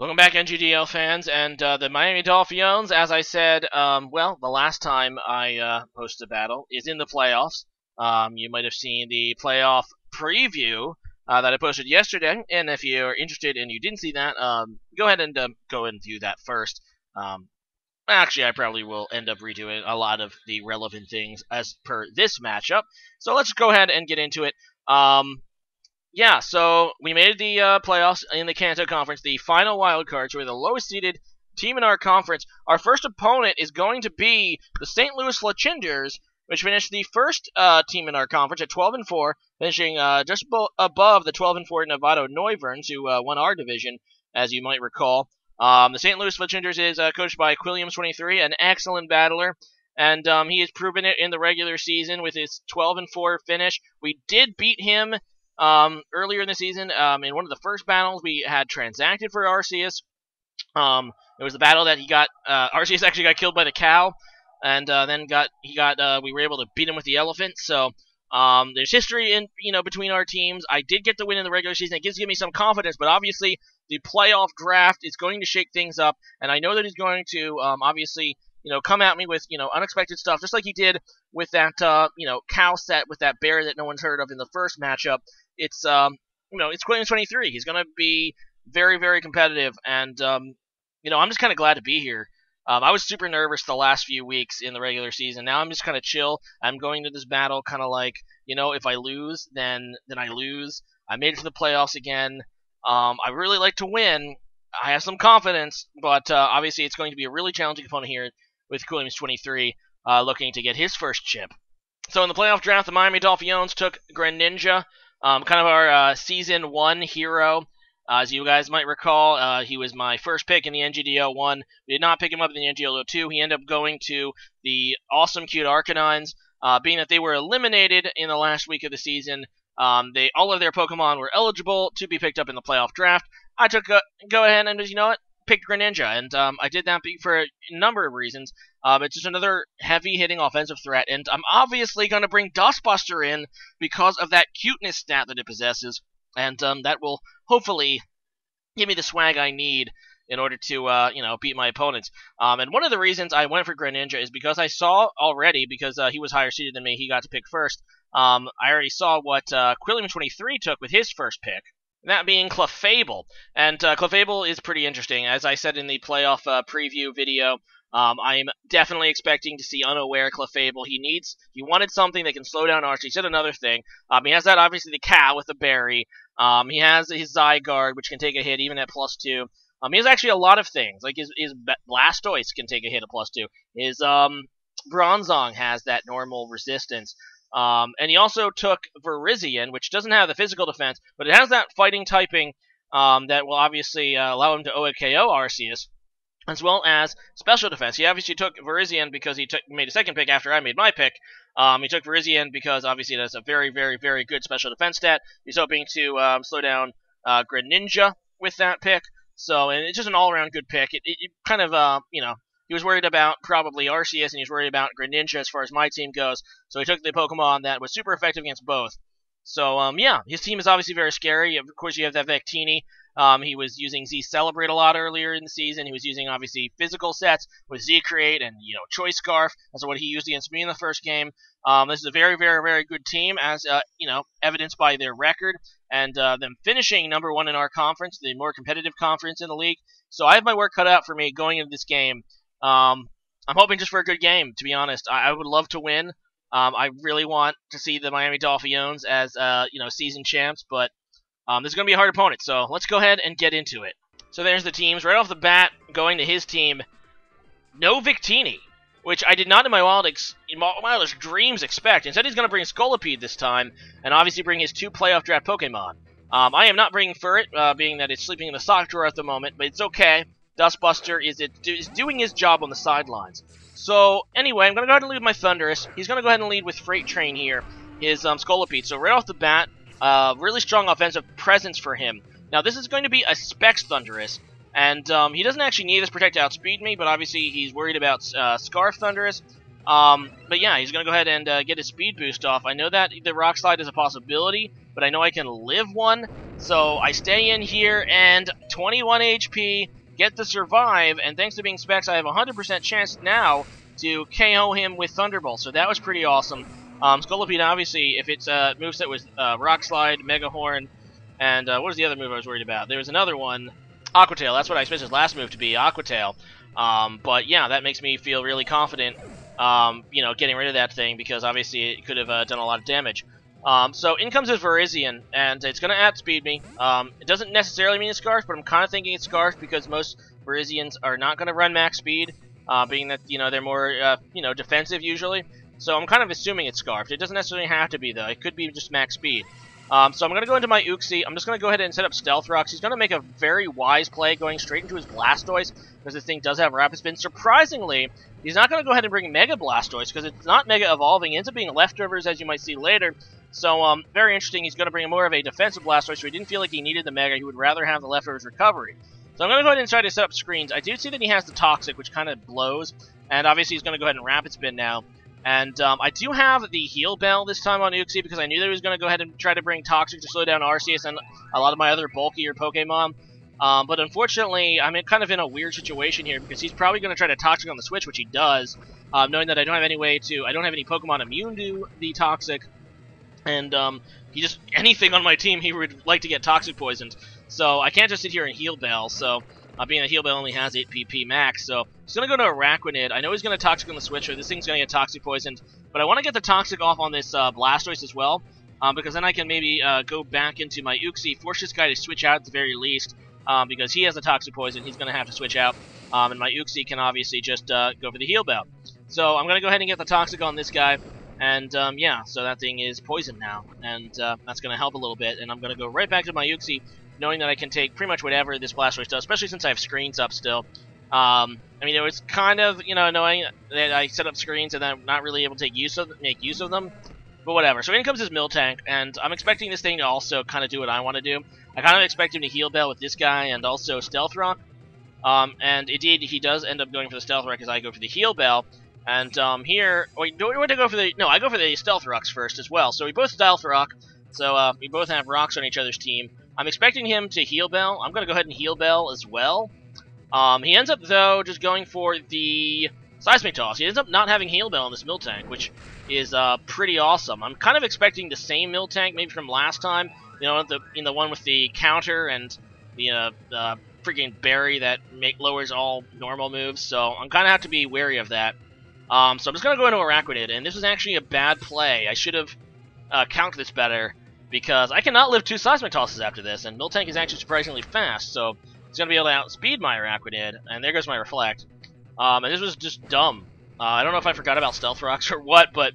Welcome back, NGDL fans, and the Miami Dolphiones, as I said, well, the last time I posted a battle is in the playoffs. You might have seen the playoff preview that I posted yesterday, and if you're interested and you didn't see that, go ahead and go and view that first. Actually, I probably will end up redoing a lot of the relevant things as per this matchup, so let's go ahead and get into it. Yeah, so we made the playoffs in the Kanto Conference, the final wild card, so we're the lowest seeded team in our conference. Our first opponent is going to be the St. Louis Fletchinders, which finished the first team in our conference at 12-4, finishing just above the 12-4 Novato Neuverns, who won our division, as you might recall. The St. Louis Fletchinders is coached by Quilliams23, an excellent battler, and he has proven it in the regular season with his 12-4 finish. We did beat him earlier in the season, in one of the first battles, we had transacted for Arceus. It was the battle that he got, Arceus actually got killed by the cow, and then we were able to beat him with the elephant. So there's history in between our teams. I did get the win in the regular season. It gives me some confidence, but obviously the playoff draft is going to shake things up, and I know that he's going to obviously come at me with unexpected stuff, just like he did with that cow set with that bear that no one's heard of in the first matchup. It's it's Quilliams23. He's going to be very, very competitive, and I'm just kind of glad to be here. I was super nervous the last few weeks in the regular season. Now I'm just kind of chill. I'm going to this battle kind of like, if I lose, then I lose. I made it to the playoffs again. I really like to win. I have some confidence, but obviously it's going to be a really challenging opponent here with Quilliams23 looking to get his first chip. So in the playoff draft, the Miami Dolphiones took Greninja, kind of our Season 1 hero. As you guys might recall, he was my first pick in the NGDL1. We did not pick him up in the NGDL2. He ended up going to the awesome cute Arcanines, being that they were eliminated in the last week of the season. All of their Pokemon were eligible to be picked up in the playoff draft. I took go ahead and picked Greninja, and I did that for a number of reasons. It's just another heavy-hitting offensive threat, and I'm obviously going to bring Dustbuster in because of that cuteness stat that it possesses, and that will hopefully give me the swag I need in order to, beat my opponents. And one of the reasons I went for Greninja is because I saw already, because he was higher seeded than me, he got to pick first. I already saw what Quilliams23 took with his first pick, that being Clefable. And Clefable is pretty interesting. As I said in the playoff preview video, I'm definitely expecting to see Unaware Clefable. He wanted something that can slow down Archie. He said another thing. He has that, obviously, the cow with the berry. He has his Zygarde, which can take a hit even at +2. He has actually a lot of things. Like his Blastoise can take a hit at +2. His Bronzong has that normal resistance. And he also took Virizion, which doesn't have the physical defense, but it has that fighting typing that will obviously allow him to OAKO Arceus, as well as special defense. He obviously took Virizion because he made a second pick after I made my pick. He took Virizion because obviously it has a very, very, very good special defense stat. He's hoping to slow down Greninja with that pick. So, and it's just an all-around good pick. It kind of, he was worried about probably Arceus, and he was worried about Greninja as far as my team goes. So he took the Pokemon that was super effective against both. So, yeah, his team is obviously very scary. Of course, you have that Vectini. He was using Z-Celebrate a lot earlier in the season. He was using, obviously, physical sets with Z-Create and, Choice Scarf. That's what he used against me in the first game. This is a very, very, very good team, as, evidenced by their record, and them finishing number 1 in our conference, the more competitive conference in the league. So I have my work cut out for me going into this game. I'm hoping just for a good game, to be honest. I would love to win. I really want to see the Miami Dolphiones as, season champs, but this is going to be a hard opponent, so let's go ahead and get into it. So there's the teams. Right off the bat, going to his team, no Victini, which I did not in my wildest dreams expect. Instead, he's going to bring Scolipede this time, and obviously bring his 2 playoff draft Pokemon. I am not bringing Furret, being that it's sleeping in the sock drawer at the moment, but it's okay. Dustbuster is doing his job on the sidelines. So, anyway, I'm going to go ahead and lead with my Thundurus. He's going to go ahead and lead with Freight Train here, his Scolipede. So right off the bat, really strong offensive presence for him. Now, this is going to be a Specs Thundurus, and he doesn't actually need this Protect to outspeed me, but obviously he's worried about Scarf Thundurus. But yeah, he's going to go ahead and get his speed boost off. I know that the Rock Slide is a possibility, but I know I can live one, So I stay in here, and 21 HP, get the survive, and thanks to being Specs, I have a 100% chance now to KO him with Thunderbolt. So that was pretty awesome. Scolipede, obviously, if it's a moveset with Rock Slide, Mega Horn, and what was the other move I was worried about? There was another one, Aqua Tail. That's what I expected his last move to be, Aqua Tail. But yeah, that makes me feel really confident, you know, getting rid of that thing, because obviously it could have done a lot of damage. So in comes his Virizion, and it's going to outspeed me. It doesn't necessarily mean it's Scarf, but I'm kind of thinking it's Scarf because most Virizions are not going to run max speed, being that, you know, they're more, you know, defensive usually. So I'm kind of assuming it's Scarfed. It doesn't necessarily have to be, though. It could be just max speed. So I'm going to go into my Uxie. I'm just going to go ahead and set up Stealth Rocks. He's going to make a very wise play going straight into his Blastoise, because this thing does have Rapid Spin. Surprisingly, he's not going to go ahead and bring Mega Blastoise, because it's not Mega Evolving. It ends up being Leftovers, as you might see later. So, very interesting. He's going to bring more of a defensive Blastoise, so he didn't feel like he needed the Mega. He would rather have the Leftovers Recovery. So I'm going to go ahead and try to set up screens. I do see that he has the Toxic, which kind of blows, and obviously he's going to go ahead and Rapid Spin now. And I do have the Heal Bell this time on Uxie, because I knew that he was going to go ahead and try to bring Toxic to slow down Arceus and a lot of my other bulkier Pokemon. But unfortunately, I'm kind of in a weird situation here, because he's probably going to try to Toxic on the Switch, which he does, knowing that I don't have any Pokemon immune to the Toxic. And he just, anything on my team, he would like to get Toxic poisoned. So I can't just sit here and Heal Bell, so being that Heal Bell only has 8 PP max, so he's going to go to Araquanid. I know he's going to Toxic on the Switch, or this thing's going to get Toxic poisoned, but I want to get the Toxic off on this Blastoise as well, because then I can maybe go back into my Uxie, force this guy to switch out at the very least, because he has the Toxic poison, he's going to have to switch out, and my Uxie can obviously just go for the Heal Bell. So I'm going to go ahead and get the Toxic on this guy, and yeah, so that thing is poisoned now, and that's going to help a little bit, and I'm going to go right back to my Uxie, knowing that I can take pretty much whatever this Blastoise does, especially since I have screens up still. I mean, it was kind of, you know, annoying that I set up screens and then I'm not really able to make use of them, but whatever. So in comes his Miltank, and I'm expecting this thing to also kind of do what I want to do. I kind of expect him to Heal Bell with this guy and also Stealth Rock, and indeed he does end up going for the Stealth Rock as I go for the Heal Bell. And here, wait, do we want to go for the? No, I go for the Stealth Rocks first as well. So we both Stealth Rock, so we both have rocks on each other's team. I'm expecting him to Heal Bell. I'm going to go ahead and Heal Bell as well. He ends up, though, just going for the Seismic Toss. He ends up not having Heal Bell on this Miltank, which is pretty awesome. I'm kind of expecting the same Miltank maybe from last time. You know, the one with the counter and the freaking berry that lowers all normal moves. So I'm kind of have to be wary of that. So I'm just going to go into Araquanid, and this was actually a bad play. I should have counted this better, because I cannot live 2 Seismic Tosses after this, and Miltank is actually surprisingly fast, so it's going to be able to outspeed my Araquanid, and there goes my Reflect. And this was just dumb. I don't know if I forgot about Stealth Rocks or what, but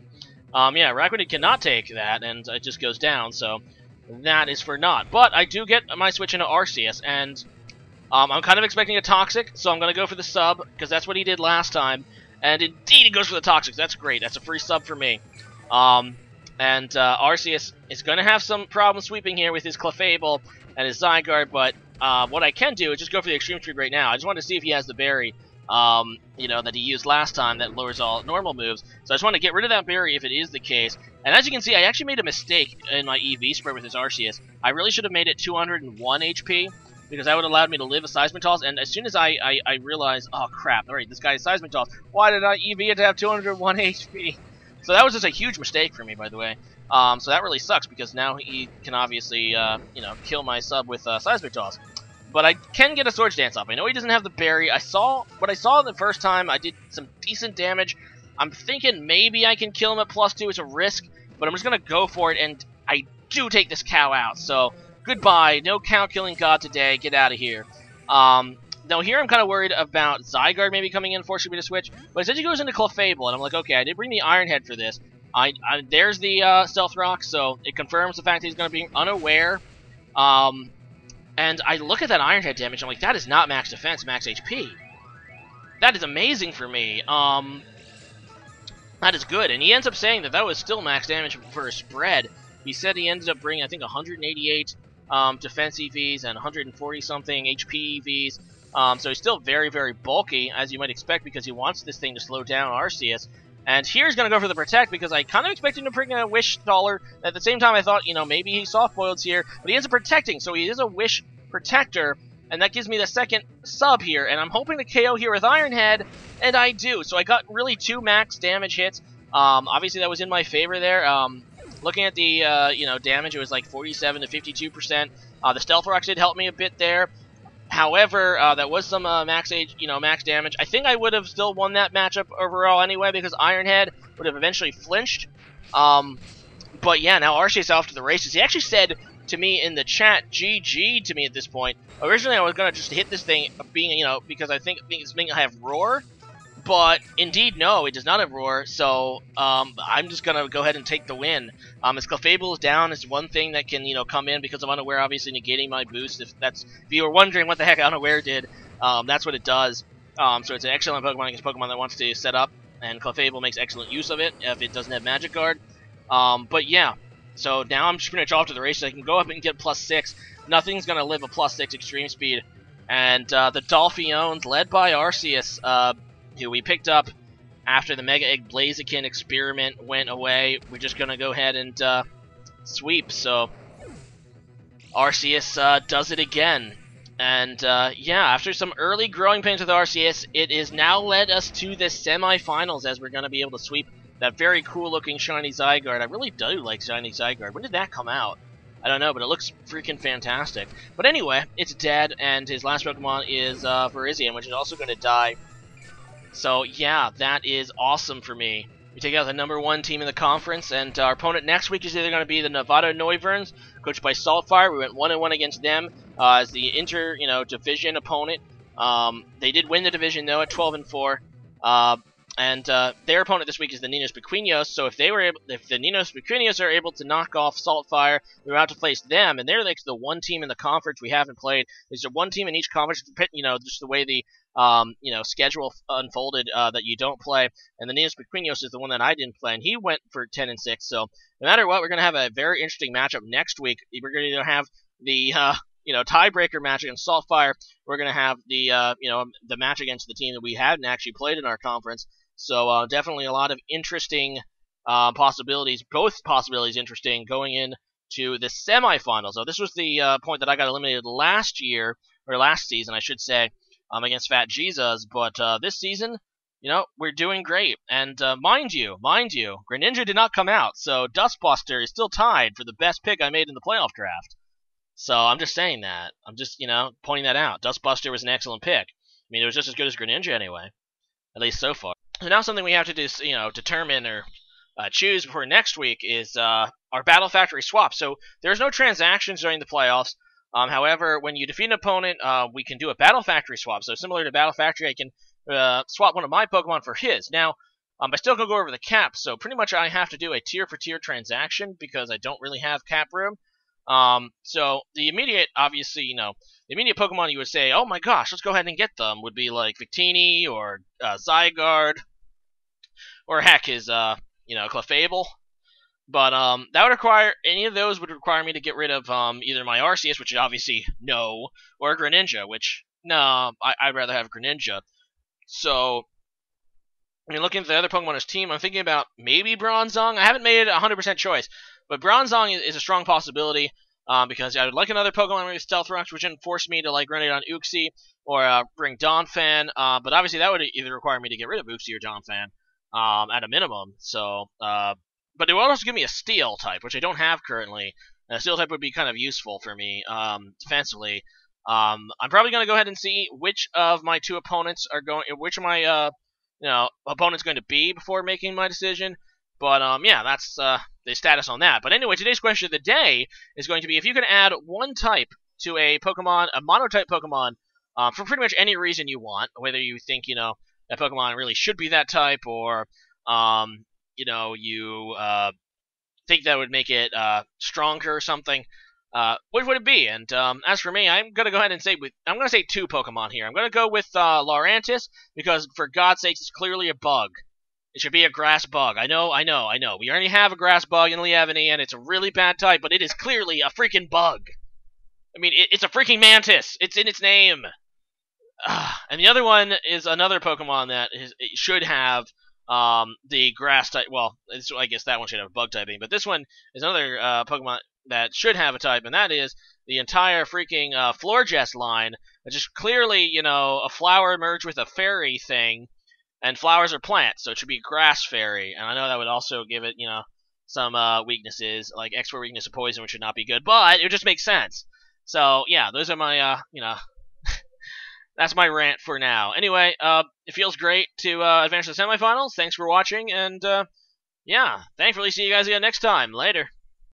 yeah, Araquanid cannot take that, and it just goes down, so that is for naught. But I do get my switch into Arceus, and I'm kind of expecting a Toxic, so I'm going to go for the sub, because that's what he did last time. And indeed, he goes for the Toxic. That's great. That's a free sub for me. And Arceus is going to have some problem sweeping here with his Clefable and his Zygarde, but what I can do is just go for the Extreme Sweep right now. I just want to see if he has the berry, you know, that he used last time that lowers all normal moves. So I just want to get rid of that berry if it is the case. And as you can see, I actually made a mistake in my EV spread with his Arceus. I really should have made it 201 HP, because that would have allowed me to live a Seismic Toss, and as soon as I realized, oh crap, alright, this guy is Seismic Toss, why did I EV it to have 201 HP? So that was just a huge mistake for me, by the way. So that really sucks, because now he can obviously, you know, kill my sub with Seismic Toss. But I can get a Swords Dance off. I know he doesn't have the berry. What I saw the first time, I did some decent damage. I'm thinking maybe I can kill him at +2. It's a risk, but I'm just going to go for it, and I do take this cow out, so goodbye, no cow-killing god today, get out of here. Now here I'm kind of worried about Zygarde maybe coming in, forcing me to switch, but instead he goes into Clefable, and I'm like, okay, I did bring the Iron Head for this. There's the Stealth Rock, so it confirms the fact that he's going to be unaware. And I look at that Iron Head damage, I'm like, that is not max defense, max HP. That is amazing for me. That is good, and he ends up saying that was still max damage for a spread. He said he ended up bringing, I think, 188 defense EVs and 140-something HP EVs. So he's still very, very bulky, as you might expect, because he wants this thing to slow down Arceus. And here's going to go for the Protect because I kind of expected him to bring a Wish Staller. At the same time, I thought, maybe he soft-boiled here, but he ends up protecting, so he is a Wish Protector, and that gives me the second sub here, and I'm hoping to KO here with Iron Head, and I do. So I got really 2 max damage hits. Obviously, that was in my favor there. Looking at the, damage, it was like 47 to 52%. The Stealth Rocks did help me a bit there. However, that was some max damage. I think I would have still won that matchup overall anyway because Ironhead would have eventually flinched. But yeah, now Arceus off to the races. He actually said to me in the chat, GG to me at this point. Originally, I was going to just hit this thing, because I think this thing will have Roar. But indeed, no, it does not have Roar, so I'm just going to go ahead and take the win. As Clefable is down, is one thing that can, come in because of Unaware, obviously negating my boost. If you were wondering what the heck Unaware did, that's what it does. So it's an excellent Pokemon against Pokemon that wants to set up, and Clefable makes excellent use of it if it doesn't have Magic Guard. But yeah, so now I'm just pretty much off to the races. I can go up and get +6. Nothing's going to live a +6 extreme speed. And the Dolphiones, led by Arceus, who we picked up after the Mega Egg Blaziken experiment went away. We're just going to go ahead and sweep. So Arceus does it again. And yeah, after some early growing pains with Arceus, it has now led us to the semifinals as we're going to be able to sweep that very cool looking shiny Zygarde. I really do like shiny Zygarde. When did that come out? I don't know, but it looks freaking fantastic. But anyway, it's dead, and his last Pokemon is Virizion, which is also going to die. So yeah, that is awesome for me. We take out the #1 team in the conference, and our opponent next week is either going to be the Nevada Noiverns, coached by Saltfire. We went 1-1 against them as the division opponent. They did win the division though at 12-4. And their opponent this week is the Ninos Pequeños. So if the Ninos Pequeños are able to knock off Saltfire, we're about to face them, and they're like the one team in the conference we haven't played. There's one team in each conference, just the way the schedule unfolded that you don't play. And the Ninos Pequeños is the one that I didn't play, and he went for 10-6. So no matter what, we're gonna have a very interesting matchup next week. We're gonna have the tiebreaker match against Saltfire. We're gonna have the the match against the team that we hadn't actually played in our conference. So definitely a lot of interesting possibilities, both possibilities interesting, going into the semifinals. So this was the point that I got eliminated last season, I should say, against Fat Jesus. But this season, we're doing great. And mind you, Greninja did not come out, so Dustbuster is still tied for the best pick I made in the playoff draft. So I'm just saying that. I'm just, pointing that out. Dustbuster was an excellent pick. I mean, it was just as good as Greninja anyway, at least so far. So now something we have to do, determine or choose before next week is our Battle Factory swap. So there's no transactions during the playoffs. However, when you defeat an opponent, we can do a Battle Factory swap. So similar to Battle Factory, I can swap one of my Pokemon for his. Now, I still can go over the cap, so pretty much I have to do a tier-for-tier transaction because I don't really have cap room. So the immediate, obviously, the immediate Pokemon you would say, oh my gosh, let's go ahead and get them, would be like Victini or Zygarde, or heck, his, Clefable. But that would require, any of those would require me to get rid of either my Arceus, which is obviously no, or Greninja, which, no, I'd rather have Greninja. So, looking at the other Pokemon on his team, I'm thinking about maybe Bronzong. I haven't made a 100% choice, but Bronzong is a strong possibility because I would like another Pokemon with Stealth Rocks, which wouldn't force me to run it on Uxie or bring Donphan. But obviously that would either require me to get rid of Uxie or Donphan at a minimum. So, but it would also give me a Steel type, which I don't have currently. And a Steel type would be kind of useful for me defensively. I'm probably going to go ahead and see which of my two opponents are going, which of my opponent's going to be before making my decision. But yeah, that's the status on that. But anyway, today's question of the day is going to be if you can add one type to a Pokemon, a monotype Pokemon, for pretty much any reason you want, whether you think that Pokemon really should be that type, or you think that would make it stronger or something. What would it be? And as for me, I'm gonna go ahead and say I'm gonna say two Pokemon here. I'm gonna go with Laurantis because, for God's sakes, it's clearly a bug. It should be a grass bug. I know. We already have a grass bug in Leavenny, and it's a really bad type, but it is clearly a freaking bug. I mean, it's a freaking mantis. It's in its name. And the other one is another Pokemon that it should have the grass type. Well, I guess that one should have bug typing, but this one is another Pokemon that should have a type, and that is the entire freaking Florges line, which is clearly, a flower merged with a fairy thing, and flowers are plants, so it should be grass fairy. And I know that would also give it, some weaknesses, like expert weakness to poison, which would not be good, but it would just make sense. So yeah, those are my, that's my rant for now. Anyway, it feels great to advance to the semifinals. Thanks for watching, and yeah, thankfully see you guys again next time. Later.